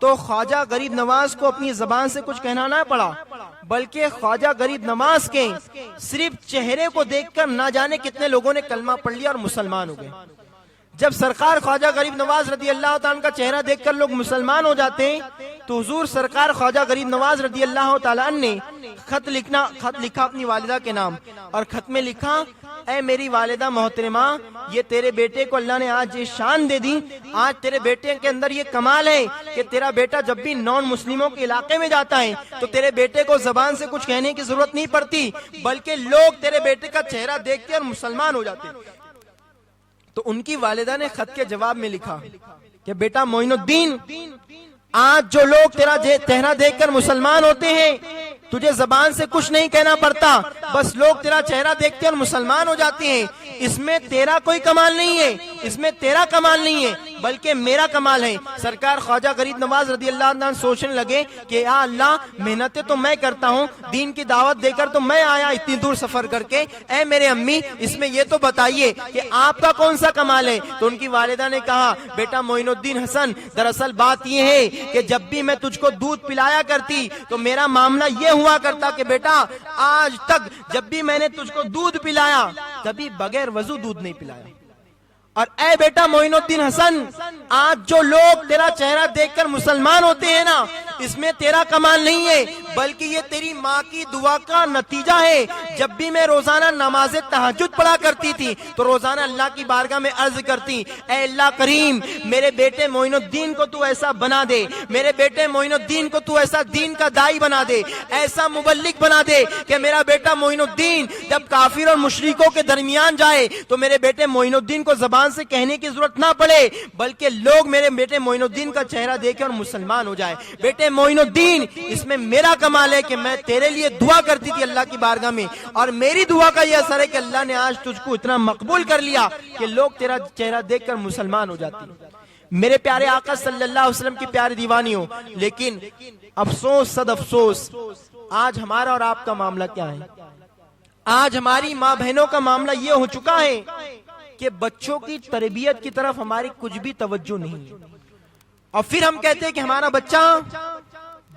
تو خواجہ غریب نواز کو اپنی زبان سے کچھ کہنا نہ پڑا، بلکہ خواجہ غریب نواز کے صرف چہرے کو دیکھ کر نہ جانے کتنے لوگوں نے کلمہ پڑھ لیا اور مسلمان ہو گئے۔ جب سرکار خواجہ غریب نواز رضی اللہ تعالیٰ کا چہرہ دیکھ کر لوگ مسلمان ہو جاتے ہیں تو حضور سرکار خواجہ غریب نواز رضی اللہ تعالیٰ نے خط لکھا اپنی والدہ کے نام، اور خط میں لکھا، اے میری والدہ محترمہ، یہ تیرے بیٹے کو اللہ نے آج یہ شان دے دی، آج تیرے بیٹے کے اندر یہ کمال ہے کہ تیرا بیٹا جب بھی نان مسلموں کے علاقے میں جاتا ہے تو تیرے بیٹے کو زبان سے کچھ کہنے کی ضرورت نہیں پڑتی، بلکہ لوگ تیرے بیٹے کا چہرہ دیکھتے اور مسلمان ہو جاتے۔ تو ان کی والدہ نے خط کے جواب میں لکھا کہ بیٹا معین الدین، آج جو لوگ تیرا چہرہ دیکھ کر مسلمان ہوتے ہیں، تجھے زبان سے کچھ نہیں کہنا پڑتا، بس لوگ تیرا چہرہ دیکھتے اور مسلمان ہو جاتے ہیں۔ اس میں تیرا کوئی کمال نہیں ہے، اس میں تیرا کمال نہیں ہے، بلکہ میرا کمال ہے۔ سرکار خواجہ غریب نواز رضی اللہ عنہ سوچنے لگے کہ یا اللہ، محنتیں تو میں کرتا ہوں، دین کی دعوت دے کر تو میں آیا اتنی دور سفر کر کے، اے میرے امی اس میں یہ تو بتائیے کہ آپ کا کون سا کمال ہے؟ تو ان کی والدہ نے کہا، بیٹا معین الدین حسن، دراصل بات یہ ہے کہ جب بھی میں تجھ کو دودھ پلایا کرتی تو میرا معاملہ یہ ہوا کرتا کہ بیٹا آج تک جب بھی میں نے تجھ کو دودھ پلایا کبھی بغیر وضو دودھ نہیں پلایا، اور اے بیٹا معین الدین حسن، آج جو لوگ تیرا چہرہ دیکھ کر مسلمان ہوتے ہیں نا، اس میں تیرا کمال نہیں ہے، بلکہ یہ تیری ماں کی دعا کا نتیجہ ہے۔ جب بھی میں روزانہ نماز تہجد پڑھا کرتی تھی تو روزانہ اللہ کی بارگاہ میں عرض کرتی، اے اللہ کریم، میرے بیٹے معین الدین کو تو ایسا بنا دے، میرے بیٹے معین الدین کو تو ایسا دین کا داعی بنا دے، ایسا مبلغ بنا دے کہ میرا بیٹا معین الدین جب کافر اور مشرکوں کے درمیان جائے تو میرے بیٹے معین الدین کو زبان سے کہنے کی ضرورت نہ پڑے، بلکہ لوگ میرے بیٹے معین الدین کا چہرہ دیکھیں اور مسلمان ہو جائے۔ بیٹے معین الدین، اس میں میرا کمال ہے کہ میں تیرے لیے دعا کرتی تھی اللہ کی بارگاہ میں، اور میری دعا کا یہ اثر ہے کہ اللہ نے آج تجھ کو اتنا مقبول کر لیا کہ لوگ تیرا چہرہ دیکھ کر مسلمان ہو جاتے ہیں۔ میرے پیارے آقا صلی اللہ علیہ وسلم کی پیاری دیوانیوں، لیکن افسوس صد افسوس، آج ہمارا اور آپ کا معاملہ کیا ہے؟ آج ہماری ماں بہنوں کا معاملہ یہ ہو چکا ہے کہ بچوں کی تربیت کی طرف ہماری کچھ بھی توجہ نہیں ہے، اور پھر ہم کہتے ہیں کہ ہمارا بچہ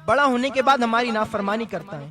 بڑا ہونے کے بعد ہماری نافرمانی کرتا ہے،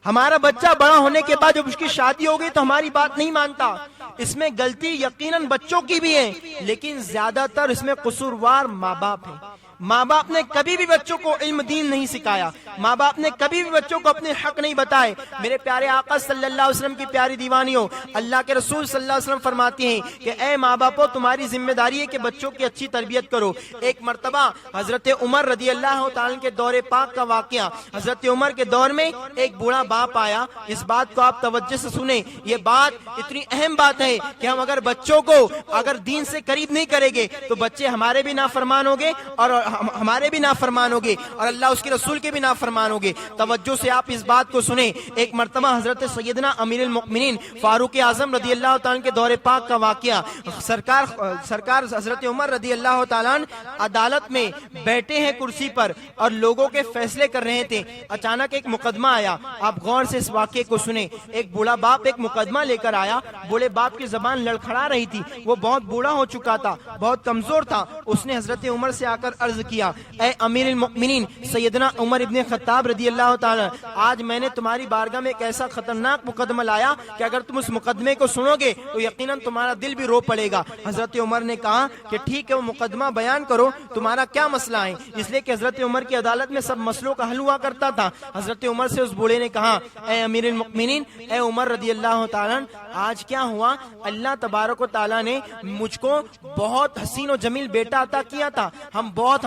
ہمارا بچہ بڑا ہونے کے بعد جب اس کی شادی ہو گئی تو ہماری بات نہیں مانتا۔ اس میں غلطی یقیناً بچوں کی بھی ہے، لیکن زیادہ تر اس میں قصوروار ماں باپ ہیں۔ ماں باپ نے کبھی بھی بچوں کو علم دین نہیں سکھایا، ماں باپ نے کبھی بھی بچوں کو اپنے حق نہیں بتائے۔ میرے پیارے آقا صلی اللہ علیہ وسلم کی پیاری دیوانیوں، اللہ کے رسول صلی اللہ علیہ وسلم فرماتے ہیں کہ اے ماں باپو، تمہاری ذمہ داری ہے کہ بچوں کی اچھی تربیت کرو۔ ایک مرتبہ حضرت عمر رضی اللہ تعالیٰ کے دور پاک کا واقعہ، حضرت عمر کے دور میں ایک بوڑھا باپ آیا۔ اس بات کو آپ توجہ سے سنیں، یہ بات اتنی اہم بات ہے کہ ہم اگر بچوں کو اگر دین سے قریب نہیں کریں گے تو بچے ہمارے بھی نافرمان ہوں گے اور ہمارے بھی نافرمان ہوگے اور اللہ اس کے رسول کے بھی نافرمان ہوگے۔ توجہ سے آپ اس بات کو سنیں۔ ایک مرتبہ حضرت سیدنا امیر المؤمنین فاروق اعظم رضی اللہ تعالیٰ کے دور پاک کا واقعہ، سرکار حضرت عمر رضی اللہ تعالیٰ عدالت میں بیٹھے ہیں کرسی پر اور لوگوں کے فیصلے کر رہے تھے، اچانک ایک مقدمہ آیا۔ آپ غور سے اس واقعے کو سنیں۔ ایک بوڑھا باپ ایک مقدمہ لے کر آیا، بوڑھے باپ کی زبان لڑکھڑا رہی تھی، وہ بہت بوڑھا ہو چکا تھا، بہت کمزور تھا۔ اس نے حضرت عمر سے آ کر عرض کیا، اے امیر المؤمنین سیدنا عمر ابن خطاب رضی اللہ تعالی، آج میں نے تمہاری بارگاہ میں ایک ایسا خطرناک مقدمہ لایا کہ اگر تم اس مقدمے کو سنو گے تو یقیناً تمہارا دل بھی رو پڑے گا۔ حضرت عمر نے کہا کہ ٹھیک ہے، وہ مقدمہ بیان کرو، تمہارا کیا مسئلہ ہے؟ اس لیے کہ حضرت عمر کی عدالت میں سب مسئلوں کا حل ہوا کرتا تھا۔ حضرت عمر سے اس بوڑھے نے کہا، اے امیر المؤمنین، اے عمر رضی اللہ تعالیٰ، آج کیا ہوا؟ اللہ تبارک و تعالیٰ نے مجھ کو بہت حسین و جمیل بیٹا عطا کیا تھا،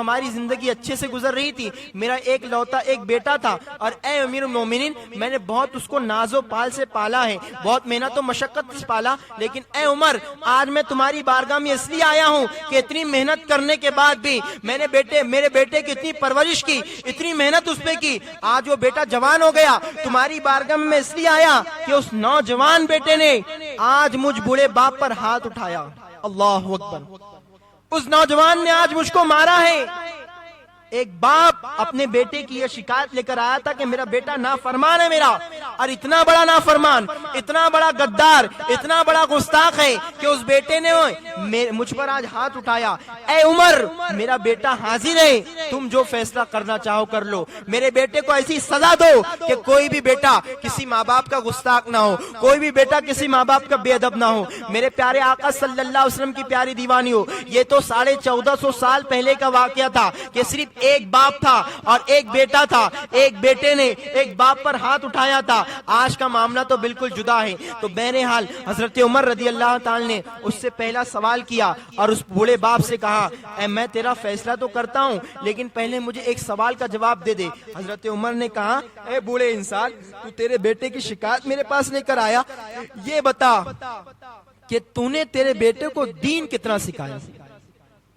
ہماری زندگی اچھے سے گزر رہی تھی، میرا ایک لوتا ایک بیٹا تھا، اور اے امیر المومنین، میں نے بہت اس کو ناز و پال سے پالا ہے، بہت محنت و مشقت سے پالا، لیکن اے عمر، آج میں تمہاری بارگاہ میں اس لیے آیا ہوں کہ اتنی محنت کرنے کے بعد بھی میں نے میرے بیٹے کی اتنی پرورش کی، اتنی محنت اس پہ کی، آج وہ بیٹا جوان ہو گیا۔ تمہاری بارگاہ میں اس لیے آیا کہ اس نوجوان بیٹے نے آج مجھ بوڑھے باپ پر ہاتھ اٹھایا، اللہ اکبر، اس نوجوان نے آج مجھ کو مارا ہے۔ ایک باپ اپنے بیٹے کی یہ شکایت لے کر آیا تھا کہ میرا بیٹا نافرمان ہے میرا، اور اتنا بڑا نافرمان، اتنا بڑا غدار، اتنا بڑا گستاخ ہے کہ اس بیٹے نے مجھ پر آج ہاتھ اٹھایا. اے عمر، میرا بیٹا حاضر ہے، تم جو فیصلہ کرنا چاہو کر لو. میرے بیٹے کو ایسی سزا دو کہ کوئی بھی بیٹا کسی ماں باپ کا گستاخ نہ ہو، کوئی بھی بیٹا کسی ماں باپ کا بے ادب نہ ہو. میرے پیارے آقا صلی اللہ علیہ وسلم کی پیاری دیوانی ہو، یہ تو 1450 سال پہلے کا واقعہ تھا کہ صرف ایک باپ تھا اور ایک بیٹا تھا. ایک بیٹے نے ایک باپ پر ہاتھ اٹھایا تھا. آج کا معاملہ تو بالکل جدا ہے. تو بہرحال حضرت عمر رضی اللہ تعالی نے اس سے پہلا سوال کیا اور اس بوڑھے باپ سے کہا، اے میں تیرا فیصلہ تو کرتا ہوں لیکن پہلے مجھے ایک سوال کا جواب دے دے. حضرت عمر نے کہا، اے بوڑھے انسان، تو تیرے بیٹے کی شکایت میرے پاس لے کر آیا، یہ بتا کہ تو نے تیرے بیٹے کو دین کتنا سکھایا.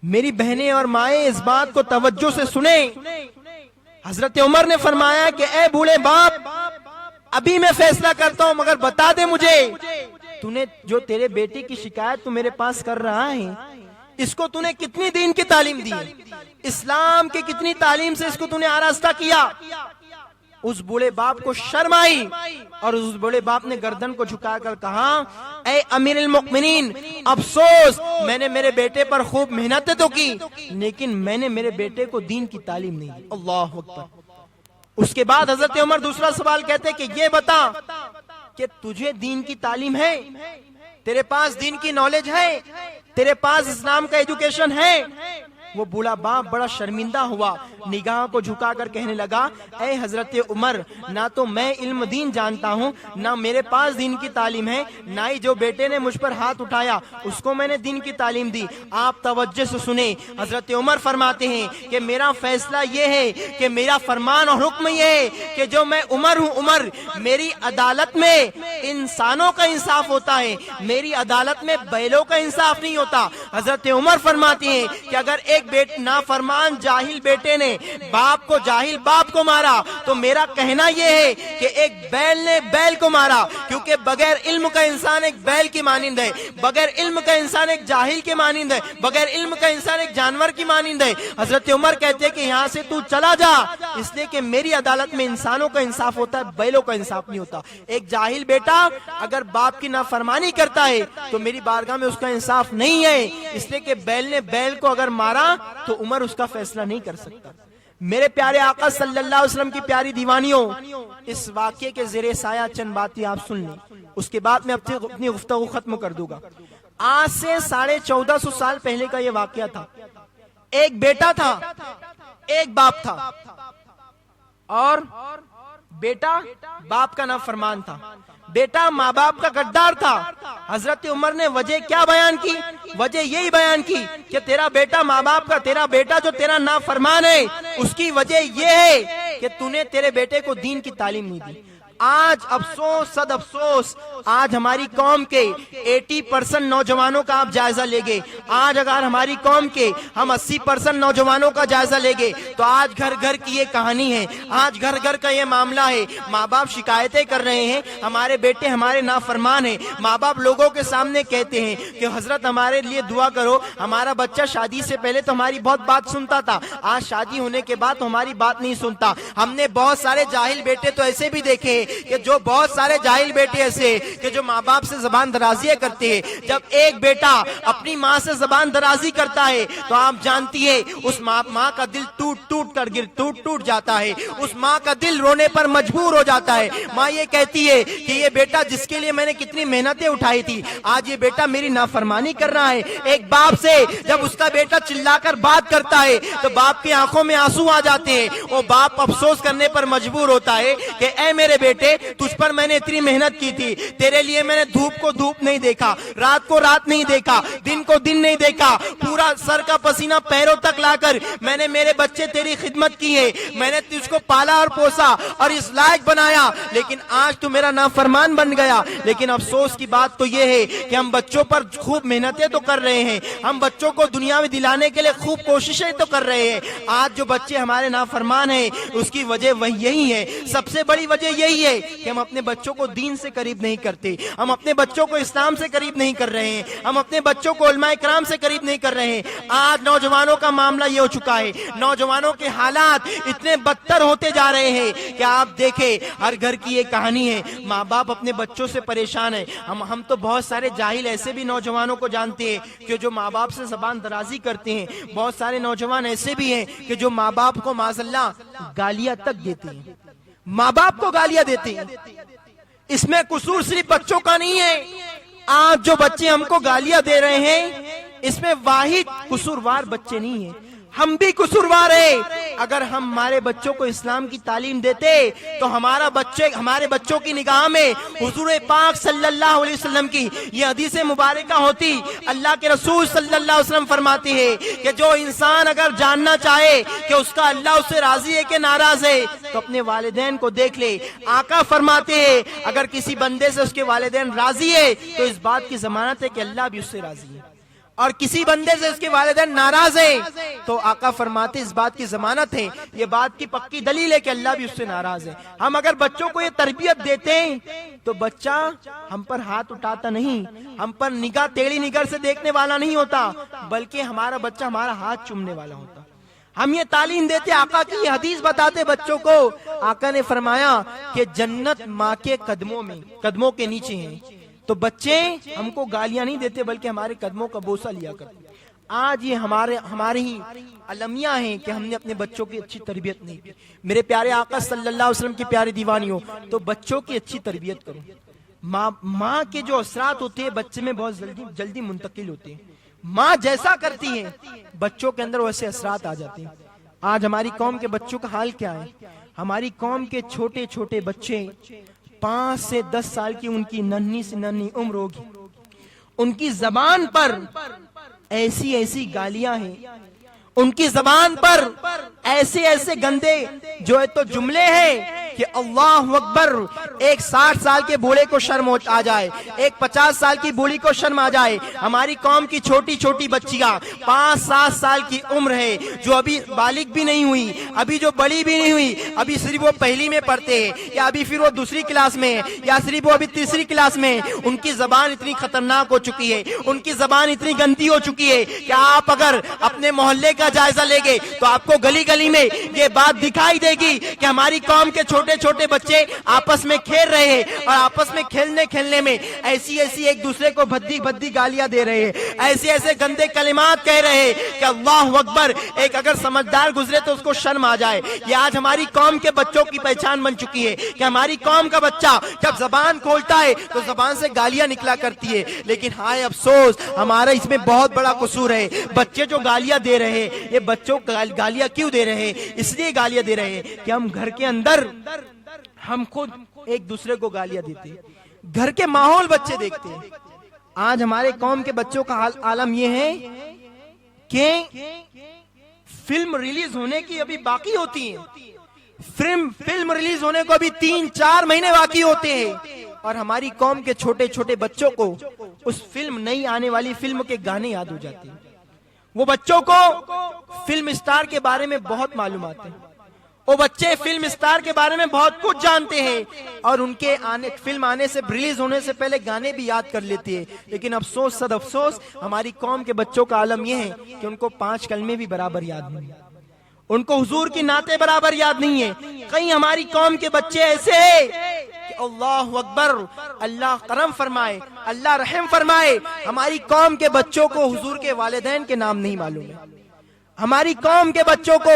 میری بہنیں اور مائیں اس بات کو توجہ سے سنیں. حضرت عمر نے فرمایا کہ اے بوڑھے باپ، ابھی میں فیصلہ کرتا ہوں مگر بتا دے مجھے، تو نے جو تیرے بیٹے کی شکایت تو میرے پاس کر رہا ہے، اس کو تو نے کتنی دین کی تعلیم دی، اسلام کی کتنی تعلیم سے اس کو تو نے آراستہ کیا. اس بوڑھے باپ کو شرم آئی اور اس بوڑھے باپ نے گردن کو جھکا کر کہا، اے امیر المؤمنین، افسوس، میں نے میرے بیٹے پر خوب محنتیں تو کی لیکن میں نے میرے بیٹے کو دین کی تعلیم نہیں دی. اللہ اکبر. اس کے بعد حضرت عمر دوسرا سوال کہتے کہ یہ بتا کہ تجھے دین کی تعلیم ہے، تیرے پاس دین کی نالج ہے، تیرے پاس اسلام کا ایجوکیشن ہے. وہ بوڑھا باپ بڑا شرمندہ ہوا، نگاہ کو جھکا کر کہنے لگا، اے حضرت عمر، نہ تو میں علم دین جانتا ہوں، نہ میرے پاس دین کی تعلیم ہے، نہ ہی جو بیٹے نے مجھ پر ہاتھ اٹھایا اس کو میں نے دین کی تعلیم دی. آپ توجہ سے سنیں. حضرت عمر فرماتے ہیں کہ میرا فیصلہ یہ ہے کہ میرا فرمان اور حکم یہ ہے کہ جو میں عمر ہوں، عمر، میری عدالت میں انسانوں کا انصاف ہوتا ہے، میری عدالت میں بیلوں کا انصاف نہیں ہوتا. حضرت عمر فرماتے ہیں کہ اگر ایک نافرمان جاہل بیٹے نے باپ کو، جاہل باپ کو مارا تو میرا کہنا یہ ہے کہ ایک بیل نے بیل کو مارا، کیونکہ بغیر علم کا انسان ایک بیل کی مانند ہے، بغیر علم کا انسان ایک جاہل کے مانند ہے، بغیر علم کا انسان ایک جانور کی مانند ہے. حضرت عمر کہتے ہیں کہ یہاں سے تو چلا جا، اس لیے کہ میری عدالت میں انسانوں کا انصاف ہوتا ہے، بیلوں کا انصاف نہیں ہوتا. ایک جاہل بیٹا اگر باپ کی نافرمانی کرتا ہے تو میری بارگاہ میں اس کا انصاف نہیں ہے، اس لیے کہ بیل نے بیل کو اگر مارا تو عمر اس کا فیصلہ نہیں کر سکتا. میرے پیارے آقا صلی اللہ علیہ وسلم کی پیاری دیوانیوں، اس واقعے کے زیر سایہ چند باتیں آپ سن لیں، اس کے بعد میں اپنی گفتگو ختم کر دوں گا. آج سے 1450 سال پہلے کا یہ واقعہ تھا. ایک بیٹا تھا، ایک باپ تھا، اور بیٹا باپ کا نافرمان تھا، بیٹا ماں باپ کا غدار تھا. حضرت عمر نے وجہ کیا بیان کی؟ وجہ یہی بیان کی کہ تیرا بیٹا ماں باپ کا، تیرا بیٹا جو تیرا نافرمان ہے، اس کی وجہ یہ ہے کہ تو نے تیرے بیٹے کو دین کی تعلیم نہیں دی. آج افسوس، صد افسوس، آج ہماری قوم کے 80% نوجوانوں کا آپ جائزہ لے گے. آج اگر ہماری قوم کے ہم 80% نوجوانوں کا جائزہ لے گے تو آج گھر گھر کی یہ کہانی ہے، آج گھر گھر کا یہ معاملہ ہے. ماں باپ شکایتیں کر رہے ہیں، ہمارے بیٹے ہمارے نافرمان ہیں. ماں باپ لوگوں کے سامنے کہتے ہیں کہ حضرت ہمارے لیے دعا کرو، ہمارا بچہ شادی سے پہلے تو ہماری بہت بات سنتا تھا، آج شادی ہونے کے بعد ہماری بات نہیں سنتا. ہم نے بہت سارے جاہل بیٹے تو ایسے بھی دیکھے کہ جو بہت سارے جاہل بیٹے ایسے کہ جو ماں باپ سے زبان درازیاں کرتے ہیں. جب ایک بیٹا اپنی ماں سے زبان درازی کرتا ہے تو آپ جانتی ہے اس ماں کا دل ٹوٹ جاتا ہے، اس ماں کا دل رونے پر مجبور ہو جاتا ہے. ماں یہ کہتی ہے کہ یہ بیٹا جس کے لیے میں نے کتنی محنتیں اٹھائی تھی، آج یہ بیٹا میری نافرمانی کر رہا ہے. ایک باپ سے جب اس کا بیٹا چلا کر بات کرتا ہے تو باپ کی آنکھوں میں آنسو آ جاتے ہیں. وہ باپ افسوس کرنے پر مجبور ہوتا ہے کہ اے میرے بیٹے، تجھ پر میں نے اتنی محنت کی تھی، تیرے لیے میں نے دھوپ کو دھوپ نہیں دیکھا، رات کو رات نہیں دیکھا، دن کو دن نہیں دیکھا، پورا سر کا پسینہ پیروں تک لا کر میں نے میرے بچے تیری خدمت کی ہے، میں نے تجھ کو پالا اور پوسا اور اس لائق بنایا، لیکن آج تو میرا نافرمان بن گیا. لیکن افسوس کی بات تو یہ ہے کہ ہم بچوں پر خوب محنتیں تو کر رہے ہیں، ہم بچوں کو دنیا میں دلانے کے لیے خوب کوششیں تو کر رہے ہیں. آج جو بچے ہمارے نافرمان ہیں اس کی وجہ وہی یہی ہے، سب سے بڑی وجہ یہی یہی ہے کہ ہم اپنے بچوں کو دین سے قریب نہیں کرتے, ہم اپنے بچوں کو اسلام سے قریب نہیں کر رہے ہیں, ہم اپنے بچوں کو علماء کرام سے قریب نہیں کر رہے ہیں. آج نوجوانوں کا معاملہ یہ ہو چکا ہے, نوجوانوں کے حالات اتنے بدتر ہوتے جا رہے ہیں کہ آپ دیکھیں ہر گھر کی یہ کہانی ہے, ماں باپ اپنے بچوں سے پریشان ہیں. ہم تو بہت سارے جاہل ایسے بھی نوجوانوں کو جانتے ہیں کہ جو ماں باپ سے زبان درازی کرتے ہیں, بہت سارے نوجوان ایسے بھی ہیں کہ جو ماں باپ کو معاذ اللہ گالیاں تک دیتے ہیں, ماں باپ کو گالیاں دیتے ہیں. اس میں قصور صرف بچوں کا نہیں ہے, آج جو بچے ہم کو گالیاں دے رہے ہیں اس میں واحد قصوروار بچے نہیں ہیں, ہم بھی قصوروار ہیں. اگر ہم ہمارے بچوں کو اسلام کی تعلیم دیتے تو ہمارے بچوں کی نگاہ میں حضور پاک صلی اللہ علیہ وسلم کی یہ حدیث مبارکہ ہوتی. اللہ کے رسول صلی اللہ علیہ وسلم فرماتے ہیں کہ جو انسان اگر جاننا چاہے کہ اس کا اللہ اس سے راضی ہے کہ ناراض ہے تو اپنے والدین کو دیکھ لے. آقا فرماتے ہیں اگر کسی بندے سے اس کے والدین راضی ہے تو اس بات کی ضمانت ہے کہ اللہ بھی اس سے راضی ہے, اور کسی بندے سے اس کے والدین ناراض ہیں تو آقا فرماتے اس بات کی ضمانت ہے, یہ بات کی پکی دلیل ہے کہ اللہ بھی اس سے ناراض ہے. ہم اگر بچوں کو یہ تربیت دیتے ہیں تو بچہ ہم پر ہاتھ اٹھاتا نہیں, ہم پر نگاہ ٹیڑھی نگاہ سے دیکھنے والا نہیں ہوتا, بلکہ ہمارا بچہ ہمارا ہاتھ چومنے والا ہوتا. ہم یہ تعلیم دیتے, آقا کی یہ حدیث بتاتے بچوں کو. آقا نے فرمایا کہ جنت ماں کے قدموں کے نیچے ہیں. تو بچے ہم کو گالیاں نہیں دیتے بلکہ ہمارے قدموں کا بوسہ لیا کرتے. آج یہ ہمارے ہی المیاں ہیں کہ ہم نے اپنے بچوں کی اچھی تربیت نہیں کی. میرے پیارے آقا صلی اللہ علیہ وسلم کی پیاری دیوانی ہو تو بچوں کی اچھی تربیت کرو. ماں کے جو اثرات ہوتے ہیں بچے میں بہت جلدی منتقل ہوتے ہیں. ماں جیسا کرتی ہے بچوں کے اندر ویسے اثرات آ جاتے ہیں. آج ہماری قوم کے بچوں کا حال کیا ہے؟ ہماری قوم کے چھوٹے چھوٹے بچے 5 سے 10 سال کی ان کی ننھی سے ننھی عمر ہوگی, ان کی زبان پر ایسی گالیاں ہیں, ان کی زبان پر ایسے گندے جو ہے تو جملے ہیں کہ اللہ اکبر. ایک 60 سال کے بوڑھے کو شرم آ جائے, ایک 50 سال کی بوڑھی کو شرم آ جائے. ہماری قوم کی چھوٹی چھوٹی بچیاں 5-7 سال کی عمر ہے جو ابھی بالغ بھی نہیں ہوئی, ابھی جو بڑی بھی نہیں ہوئی, ابھی صرف وہ پہلی میں پڑھتے ہیں یا ابھی پھر وہ دوسری کلاس میں یا صرف وہ ابھی تیسری کلاس میں. ان کی زبان اتنی خطرناک ہو چکی ہے, ان کی زبان اتنی گندی ہو چکی ہے کہ آپ اگر اپنے محلے کا جائزہ لے گے تو آپ کو گلی گلی میں یہ بات دکھائی دے گی کہ ہماری قوم کے چھوٹے چھوٹے بچے آپس میں کھیل رہے ہیں اور آپس میں کھیلنے میں ایسی ایک دوسرے کو بھدی گالیاں دے رہے ہیں, ایسے گندے کلمات کہہ رہے ہیں کہ اللہ اکبر. ایک اگر سمجھدار گزرے تو اس کو شرم آ جائے. یہ آج ہماری قوم کے بچوں کی پہچان بن چکی ہے کہ ہماری قوم کا بچہ جب زبان کھولتا ہے تو زبان سے گالیاں نکلا کرتی ہے. لیکن ہائے افسوس ہمارا اس میں بہت بڑا قصور ہے. بچے جو گالیاں دے رہے ہیں, یہ بچوں گالیاں کیوں دے رہے ہیں؟ اس لیے گالیاں دے رہے ہیں کہ ہم گھر کے اندر ہم خود ایک دوسرے کو گالیاں دیتے ہیں, گھر کے ماحول بچے دیکھتے ہیں. آج ہمارے قوم کے بچوں کا عالم یہ ہے کہ فلم ریلیز ہونے کی ابھی باقی ہوتی ہیں, فلم ریلیز ہونے کو ابھی 3-4 مہینے باقی ہوتے ہیں, اور ہماری قوم کے چھوٹے چھوٹے بچوں کو اس نئی آنے والی فلم کے گانے یاد ہو جاتے ہیں. وہ بچوں کو فلم اسٹار کے بارے میں بہت معلومات ہیں, وہ بچے فلم اسٹار کے بارے میں بہت کچھ جانتے ہیں اور ان کے فلم آنے سے ریلیز ہونے سے پہلے گانے بھی یاد کر لیتے ہیں. لیکن افسوس صد افسوس ہماری قوم کے بچوں کا عالم یہ ہے کہ ان کو 5 کلمے بھی برابر یاد نہیں, ان کو حضور کی نعتیں برابر یاد نہیں ہے. کئی ہماری قوم کے بچے ایسے ہیں کہ اللہ اکبر, اللہ کرم فرمائے, اللہ رحم فرمائے, ہماری قوم کے بچوں کو حضور کے والدین کے نام نہیں معلوم ہے. ہماری قوم کے بچوں کو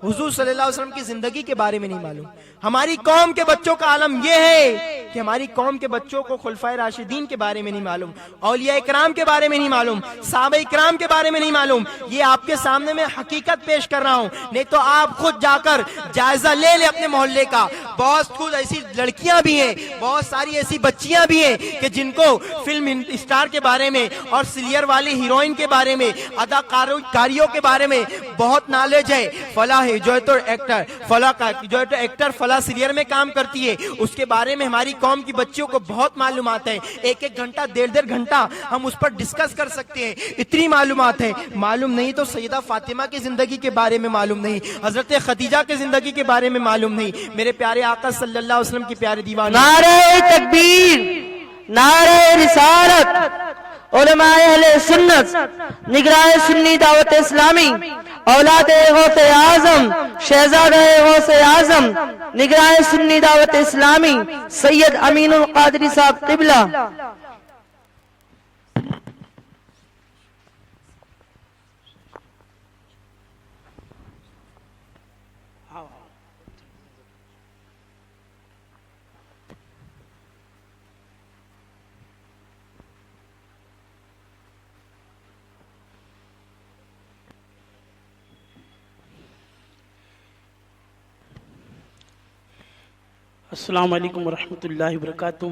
حضور صلی اللہ علیہ وسلم کی زندگی کے بارے میں نہیں معلوم. ہماری قوم کے بچوں کا عالم یہ ہے کہ ہماری قوم کے بچوں کو خلفائے راشدین کے بارے میں نہیں معلوم, اولیاء کرام کے بارے میں نہیں معلوم, صحابہ کرام کے بارے میں نہیں معلوم. یہ آپ کے سامنے میں حقیقت پیش کر رہا ہوں, نہیں تو آپ خود جا کر جائزہ لے لیں اپنے محلے کا. بہت کچھ ایسی لڑکیاں بھی ہیں, بہت ساری ایسی بچیاں بھی ہیں کہ جن کو فلم اسٹار کے بارے میں اور سیریل والی ہیروئن کے بارے میں, اداکاریوں کے بارے میں بہت نالج ہے. فلاں جو ہے تو ایکٹر فلاں کا جو ہے تو ایکٹر فلاں سیریل میں کام کرتی ہے, اس کے بارے میں ہماری قوم کی بچیوں کو بہت معلومات ہے، ایک ایک گھنٹہ 1.5 گھنٹہ ہم اس پر ڈسکس کر سکتے ہیں، اتنی معلومات ہے۔ معلوم نہیں تو سیدہ فاطمہ کی زندگی کے بارے میں معلوم نہیں، حضرت خدیجہ کی زندگی کے بارے میں معلوم نہیں، میرے پیارے آقا صلی اللہ علیہ وسلم کی پیارے دیوانے۔ نعرہ تکبیر، نعرہ رسالت، علماء اہل سنت، نگراں سنی دعوت اسلامی، اولاد غوث اعظم، شہزادہ غوث اعظم، نگراں سنی دعوت اسلامی سید امین القادری صاحب قبلہ۔ السلام علیکم ورحمۃ اللہ وبرکاتہ۔